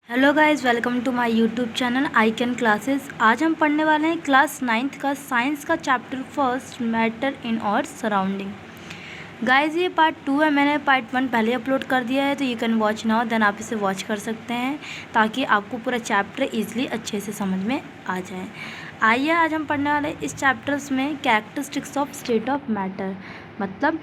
Hello guys, welcome to my YouTube channel I can classes. आज हम पढ़ने वाले हैं क्लास 9th का साइंस का चैप्टर फर्स्ट, मैटर इन और सराउंडिंग। गाइस ये पार्ट 2 है, मैंने पार्ट 1 पहले अपलोड कर दिया है, तो you can watch now, then आप इसे वॉच कर सकते हैं ताकि आपको पूरा चैप्टर ईजिली अच्छे से समझ में आ जाए। आइए आज हम पढ़ने वाले इस चैप्टर्स में characteristics of state of matter, मतलब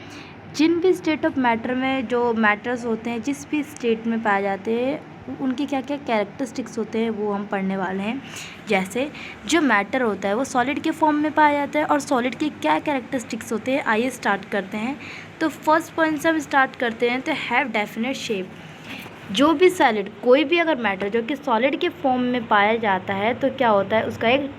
जिन भी स्टेट ऑफ मैटर में जो मैटर्स होते हैं, जिस भी स्टेट में पाए जाते हैं, उनके क्या क्या कैरेक्टरिस्टिक्स होते हैं वो हम पढ़ने वाले हैं। जैसे जो मैटर होता है वो सॉलिड के फॉर्म में पाया जाता है और सॉलिड के क्या कैरेक्टरिस्टिक्स होते हैं, आइए स्टार्ट करते हैं। तो फर्स्ट पॉइंट से हम स्टार्ट करते हैं, तो हैव डेफिनेट शेप। जो भी सॉलिड, कोई भी अगर मैटर जो कि सॉलिड के फॉर्म में पाया जाता है तो क्या होता है, उसका एक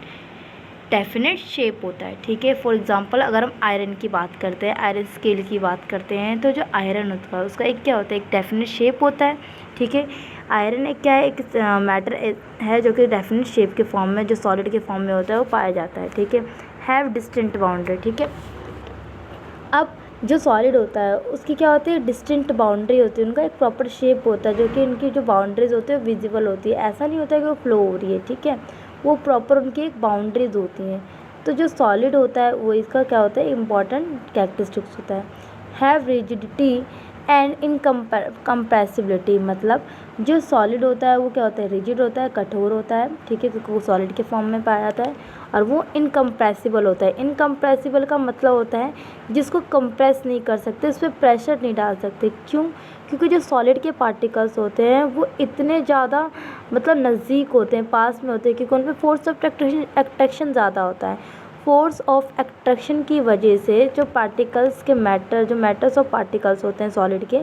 डेफिनेट शेप होता है। ठीक है, फॉर एग्जांपल अगर हम आयरन की बात करते हैं, आयरन स्केल की बात करते हैं, तो जो आयरन होता है उसका एक क्या होता है, एक डेफिनेट शेप होता है। ठीक है, आयरन एक क्या है, एक मैटर है जो कि डेफिनेट शेप के फॉर्म में, जो सॉलिड के फॉर्म में होता है वो पाया जाता है। ठीक है, हैव डिस्टिंक्ट बाउंड्री। ठीक है, अब जो सॉलिड होता है उसकी क्या होती है, डिस्टिंक्ट बाउंड्री होती है, उनका एक प्रॉपर शेप होता है, जो कि इनकी जो बाउंड्रीज होती है विजिबल होती है। ऐसा नहीं होता है कि वो फ्लो हो रही है, ठीक है, वो प्रॉपर उनकी एक बाउंड्रीज होती हैं। तो जो सॉलिड होता है वो इसका क्या होता है, इम्पॉर्टेंट कैरेक्टरिस्टिक्स होता है। हैव रिजिडिटी एंड इनकम्प्रेसिबिलिटी, मतलब जो सॉलिड होता है वो क्या होता है, रिजिड होता है, कठोर होता है। ठीक है, क्योंकि वो सॉलिड के फॉर्म में पाया जाता है। और वो इनकम्प्रेसिबल होता है। इनकम्प्रेसिबल का मतलब होता है जिसको कंप्रेस नहीं कर सकते, उस पर प्रेशर नहीं डाल सकते। क्यों? क्योंकि जो सॉलिड के पार्टिकल्स होते हैं वो इतने ज़्यादा मतलब नज़दीक होते हैं, पास में होते हैं, क्योंकि उन पर फोर्स ऑफ अट्रैक्शन ज़्यादा होता है। फोर्स ऑफ अट्रैक्शन की वजह से जो पार्टिकल्स के जो मैटर्स ऑफ पार्टिकल्स होते हैं सॉलिड के,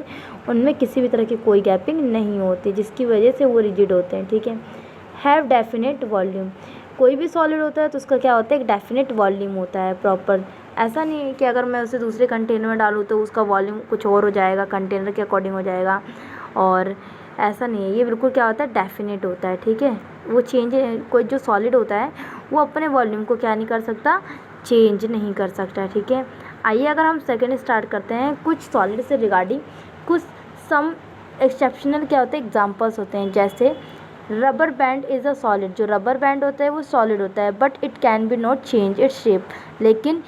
उनमें किसी भी तरह की कोई गैपिंग नहीं होती, जिसकी वजह से वो रिजिड होते हैं। ठीक है, हैव डेफिनेट वॉल्यूम। कोई भी सॉलिड होता है तो उसका क्या होता है, एक डेफिनेट वॉल्यूम होता है प्रॉपर। ऐसा नहीं है कि अगर मैं उसे दूसरे कंटेनर में डालूँ तो उसका वॉल्यूम कुछ और हो जाएगा, कंटेनर के अकॉर्डिंग हो जाएगा, और ऐसा नहीं है। ये बिल्कुल क्या होता है, डेफिनेट होता है। ठीक है, वो चेंज, कोई जो सॉलिड होता है वो अपने वॉल्यूम को क्या नहीं कर सकता, चेंज नहीं कर सकता। ठीक है, आइए अगर हम सेकेंड स्टार्ट करते हैं, कुछ सॉलिड से रिगार्डिंग कुछ सम एक्सेप्शनल क्या होते हैं, एग्जांपल्स होते हैं। जैसे rubber band is a solid, जो रबर बैंड होता है वो सॉलिड होता है, but it can be not change its shape. लेकिन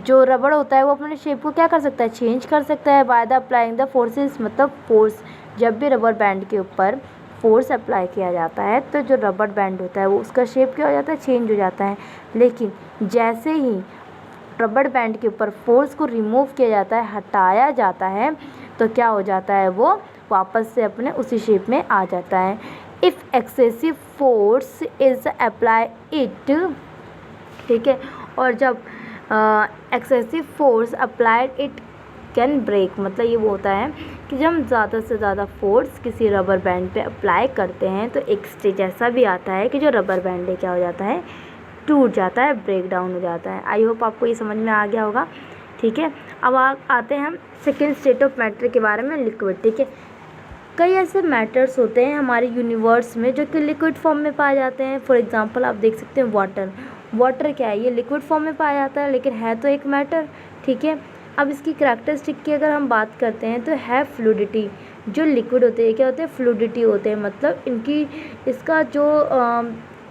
जो रबड़ होता है वो अपने शेप को क्या कर सकता है, चेंज कर सकता है by the applying the forces, मतलब फोर्स। जब भी रबर बैंड के ऊपर फोर्स अप्लाई किया जाता है तो जो रबर बैंड होता है वो उसका शेप क्या हो जाता है, चेंज हो जाता है। लेकिन जैसे ही रबर बैंड के ऊपर फोर्स को रिमूव किया जाता है, हटाया जाता है, तो क्या हो जाता है, वो वापस से अपने उसी शेप में आ जाता है। If excessive force is apply it, ठीक है, और जब excessive force applied it can break, मतलब ये वो होता है कि जब हम ज़्यादा से ज़्यादा फोर्स किसी रबर बैंड पे अप्लाई करते हैं तो एक स्टेज ऐसा भी आता है कि जो रबर बैंड है क्या हो जाता है, टूट जाता है, ब्रेक डाउन हो जाता है। आई होप आपको ये समझ में आ गया होगा। ठीक है, अब आते हैं हम सेकेंड स्टेट ऑफ मैटर के बारे में, लिक्विड। ठीक है, कई ऐसे मैटर्स होते हैं हमारे यूनिवर्स में जो कि लिक्विड फॉर्म में पाए जाते हैं। फॉर एग्जांपल आप देख सकते हैं वाटर। वाटर क्या है, ये लिक्विड फॉर्म में पाया जाता है लेकिन है तो एक मैटर। ठीक है, अब इसकी करैक्टरिस्टिक की अगर हम बात करते हैं तो है फ्लूडिटी। जो लिक्विड होते हैं क्या होते हैं, फ्लूडिटी होते हैं, मतलब इनकी इसका जो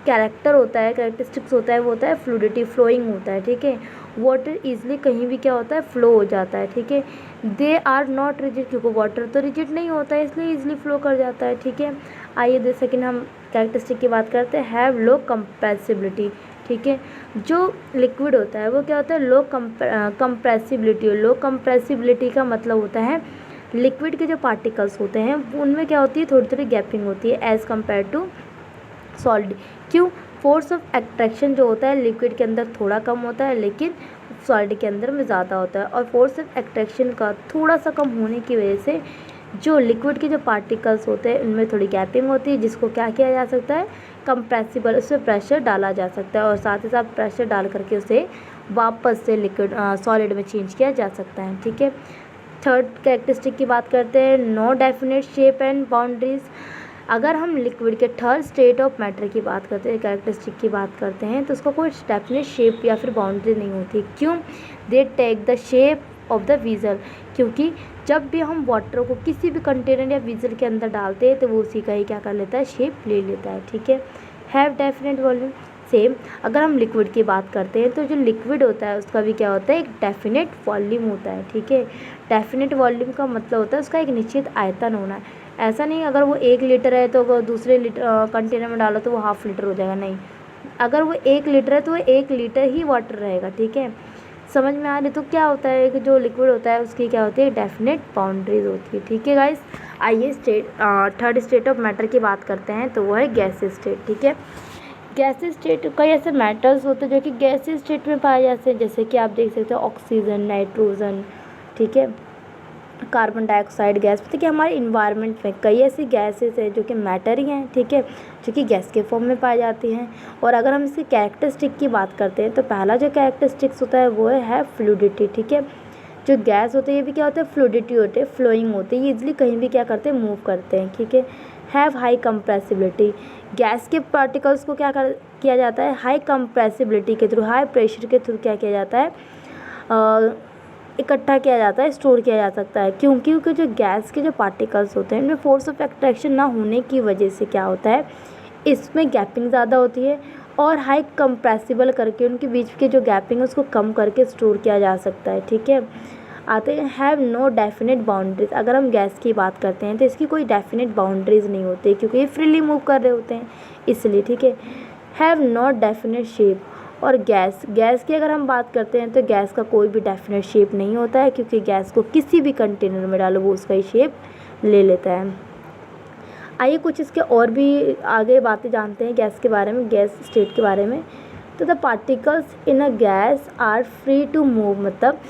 कैरेक्टर होता है, कैरेक्टरिस्टिक्स होता है वो होता है फ्लूडिटी, फ्लोइंग होता है। ठीक है, वाटर ईजिली कहीं भी क्या होता है, फ्लो हो जाता है। ठीक है, दे आर नॉट रिजिड, क्योंकि वाटर तो रिजिड नहीं होता है इसलिए ईजिली फ्लो कर जाता है। ठीक है, आइए जैसे कि हम कैरेक्टरिस्टिक की बात करते हैं, हैव लो कंप्रेसिबिलिटी। ठीक है, जो लिक्विड होता है वो क्या होता है, लो कंप्रेसिबिलिटी। लो कंप्रेसिबिलिटी का मतलब होता है लिक्विड के जो पार्टिकल्स होते हैं उनमें क्या होती है, थोड़ी थोड़ी गैपिंग होती है एज़ कम्पेयर टू सॉलिड। क्यों? फोर्स ऑफ अट्रैक्शन जो होता है लिक्विड के अंदर थोड़ा कम होता है लेकिन सॉलिड के अंदर में ज़्यादा होता है, और फोर्स ऑफ अट्रैक्शन का थोड़ा सा कम होने की वजह से जो लिक्विड के जो पार्टिकल्स होते हैं उनमें थोड़ी गैपिंग होती है, जिसको क्या किया जा सकता है, कंप्रेसिबल, उसमें प्रेशर डाला जा सकता है, और साथ ही साथ प्रेशर डाल करके उसे वापस से लिक्विड सॉलिड में चेंज किया जा सकता है। ठीक है, थर्ड कैरेक्टरिस्टिक की बात करते हैं, no definite shape and boundaries. अगर हम लिक्विड के थर्ड स्टेट ऑफ मैटर की बात करते हैं, कैरेक्टरिस्टिक की बात करते हैं, तो उसका कोई डेफिनेट शेप या फिर बाउंड्री नहीं होती। क्यों? They take the shape of the vessel, क्योंकि जब भी हम वाटर को किसी भी कंटेनर या विजल के अंदर डालते हैं तो वो उसी का ही क्या कर लेता है, शेप ले लेता है। ठीक है, हैव डेफिनेट वॉल्यूम। सेम अगर हम लिक्विड की बात करते हैं तो जो लिक्विड होता है उसका भी क्या होता है, एक डेफिनेट वॉल्यूम होता है। ठीक है, डेफिनेट वॉल्यूम का मतलब होता है उसका एक निश्चित आयतन होना है। ऐसा नहीं अगर वो 1 लीटर है तो वो दूसरे कंटेनर में डालो तो वो ½ लीटर हो जाएगा, नहीं। अगर वो 1 लीटर है तो वो 1 लीटर ही वाटर रहेगा। ठीक है, समझ में आ रही। तो क्या होता है कि जो लिक्विड होता है उसकी क्या होती है, डेफिनेट बाउंड्रीज होती है। ठीक है गाइस, आइए थर्ड स्टेट ऑफ मैटर की बात करते हैं, तो वो है गैसेस स्टेट। ठीक है, गैसेस स्टेट कई ऐसे मैटर्स होते हैं जो कि गैसेस स्टेट में पाए जाते हैं, जैसे कि आप देख सकते हो ऑक्सीजन, नाइट्रोजन, ठीक है, कार्बन डाइऑक्साइड गैस। मतलब कि हमारे इन्वायरमेंट में कई ऐसी गैसेस हैं जो कि मैटर ही हैं। ठीक है, जो कि गैस के फॉर्म में पाई जाती हैं। और अगर हम इसकी कैरेक्टरिस्टिक की बात करते हैं तो पहला जो कैरेक्टरिस्टिक्स होता है वो है फ्लूइडिटी। ठीक है, जो गैस होते हैं ये भी क्या होता है, फ्लूइडिटी होते हैं, फ्लोइंग होते हैं, ये इजिली कहीं भी क्या करते हैं, मूव करते हैं। ठीक है, हैव हाई कंप्रेसिबिलिटी। गैस के पार्टिकल्स को क्या किया जाता है, हाई कंप्रेसिबिलिटी के थ्रू, हाई प्रेशर के थ्रू क्या किया जाता है, इकट्ठा किया जाता है, स्टोर किया जा सकता है। क्योंकि जो गैस के जो पार्टिकल्स होते हैं इनमें फोर्स ऑफ अट्रैक्शन ना होने की वजह से क्या होता है, इसमें गैपिंग ज़्यादा होती है और हाई कंप्रेसिबल करके उनके बीच के जो गैपिंग है उसको कम करके स्टोर किया जा सकता है। ठीक है, आते हैं हैव नो डेफिनेट बाउंड्रीज। अगर हम गैस की बात करते हैं तो इसकी कोई डेफिनेट बाउंड्रीज नहीं होती क्योंकि ये फ्रीली मूव कर रहे होते हैं इसलिए। ठीक है, हैव नॉट डेफिनेट शेप। और गैस की अगर हम बात करते हैं तो गैस का कोई भी डेफिनेट शेप नहीं होता है क्योंकि गैस को किसी भी कंटेनर में डालो वो उसका ही शेप ले लेता है। आइए कुछ इसके और भी आगे बातें जानते हैं गैस के बारे में, गैस स्टेट के बारे में। तो the particles in a gas are free to move. मतलब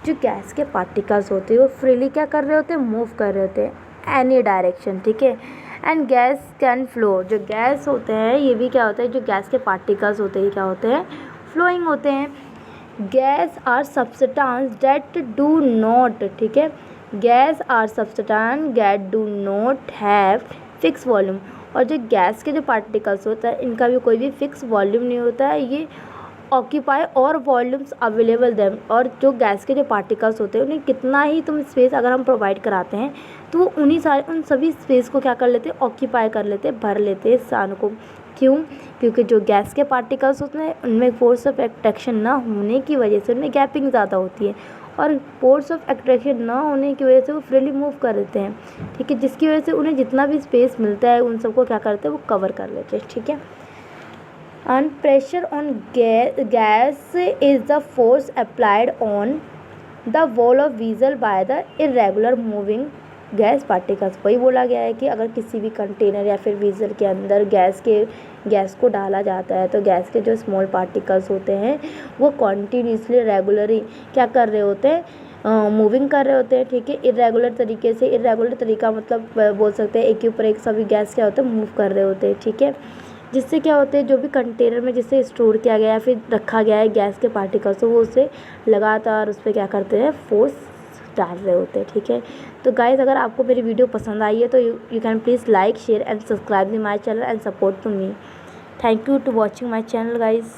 जो गैस के पार्टिकल्स होते हैं वो फ्रीली क्या कर रहे होते हैं, मूव कर रहे होते हैं एनी डायरेक्शन। ठीक है, एंड गैस कैन फ्लो। जो गैस होते हैं ये भी क्या होता है, जो गैस के पार्टिकल्स होते हैं क्या होते हैं, फ्लोइंग होते हैं। Gas are substance that do not, ठीक है, gas are substance that do not have fix volume. और जो गैस के जो पार्टिकल्स होता है इनका भी कोई भी फिक्स वॉल्यूम नहीं होता है, ये ऑक्यूपाई और वॉल्यूम्स अवेलेबल देम। और जो गैस के जो पार्टिकल्स होते हैं उन्हें कितना ही तुम स्पेस अगर हम प्रोवाइड कराते हैं तो वो उन सभी स्पेस को क्या कर लेते हैं, ऑक्यूपाई कर लेते हैं, भर लेते हैं स्थान को। क्यों, क्योंकि जो गैस के पार्टिकल्स होते हैं उनमें फोर्स ऑफ अट्रैक्शन ना होने की वजह से उनमें गैपिंग ज़्यादा होती है और फोर्स ऑफ अट्रैक्शन ना होने की वजह से वो फ्रीली मूव कर देते हैं। ठीक है, जिसकी वजह से उन्हें जितना भी स्पेस मिलता है उन सबको क्या करते हैं, वो कवर कर लेते हैं। ठीक है, and pressure on gas is the force applied on the wall of vessel by the irregular moving gas particles. वही बोला गया है कि अगर किसी भी कंटेनर या फिर वीजल के अंदर गैस को डाला जाता है तो गैस के जो स्मॉल पार्टिकल्स होते हैं वो कॉन्टीन्यूसली रेगुलरली क्या कर रहे होते हैं, मूविंग कर रहे होते हैं। ठीक है, इरेगुलर तरीके से, इरेगुलर तरीका मतलब बोल सकते हैं एक के ऊपर एक सभी गैस क्या होते हैं, मूव कर रहे होते हैं। ठीक है, जिससे क्या होते हैं, जो भी कंटेनर में जिसे स्टोर किया गया है फिर रखा गया है गैस के पार्टिकल्स, तो वो उसे लगातार उस पर क्या करते हैं, फोर्स डाल रहे होते हैं। ठीक है, तो गाइस अगर आपको मेरी वीडियो पसंद आई है तो you can please like, share and subscribe my channel and support to me. Thank you to watching my channel guys.